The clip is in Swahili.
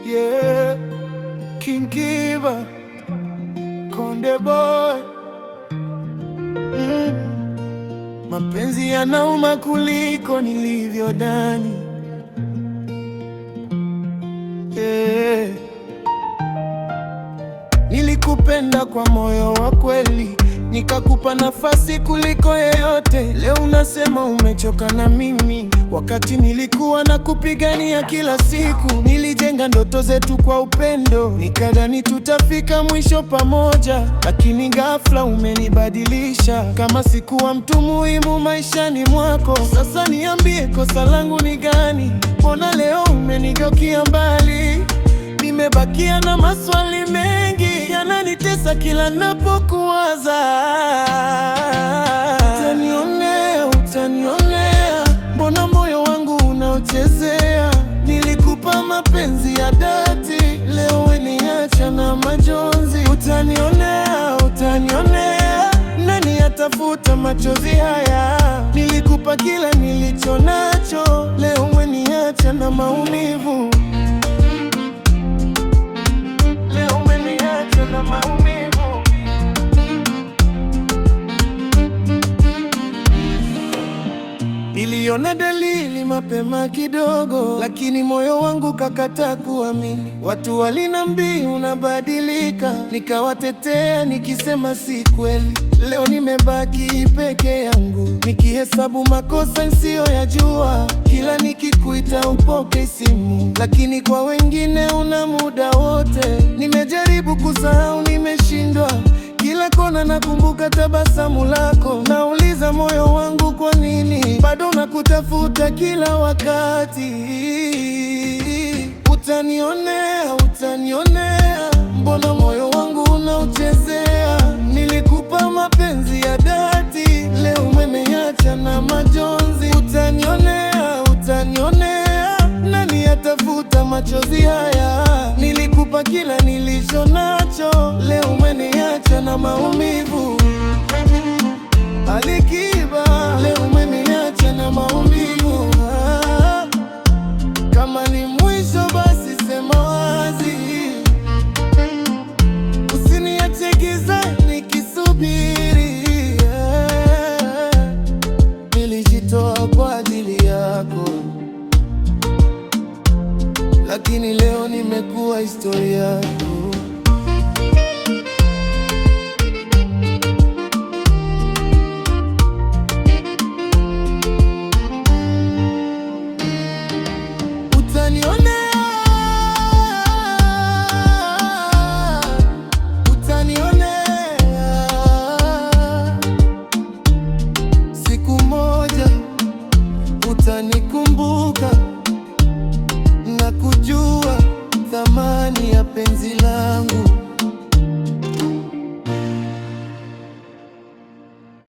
Yeah, King Kiba, Konde Boy. Mapenzi yanauma kuliko nilivyodhani. Yeah. Nilikupenda kwa moyo wa kweli, nikakupa nafasi kuliko yeyote. Leo unasema umechoka na mimi, wakati nilikuwa na kupigania kila siku. Nilijenga ndoto zetu kwa upendo, nikadhani tutafika mwisho pamoja, lakini ghafla umenibadilisha, kama sikuwa mtu muhimu maishani mwako. Sasa niambie, kosa langu ni gani? Mbona leo umenigeukia mbali? Nimebakia na maswali mengi, yananitesa kila napokuwaza. Utanionea, utanionea, mbona moyo wangu unaochezea? Nilikupa mapenzi ya dhati, leo umeniacha na majonzi. Utanionea, utanionea, nani atafuta machozi haya? Nilikupa kila nilicho nacho, leo umeniacha na maumivu. Niliona dalili mapema kidogo, lakini moyo wangu kakataa kuamini. Watu walinambia unabadilika, nikawatetea nikisema si kweli. Leo nimebaki peke yangu, nikihesabu makosa nisiyoyajua. Kila nikikuita upokei simu, lakini kwa wengine una muda wote. Nimejaribu kusahau, nimeshindwa. Kila kona nakumbuka tabasamu lako, nauliza moyo wangu, kwa nini bado nakutafuta kila wakati? Utanionea, utanionea, mbona moyo wangu unauchezea? Nilikupa mapenzi ya dhati, leo umeniacha na majonzi. Utanionea, utanionea, nani atafuta machozi haya? Nilikupa kila nilicho nacho, leo umeniacha na maumivu. Ali Kiba, leo umeniacha na maumivu. Kama ni mwisho basi sema wazi, usiniache gizani nikisubiri. Nilijitoa kwa ajili yako, lakini leo nimekuwa historia yako. Utanionea, utanionea, siku moja utanikumbuka na kujua thamani ya penzi.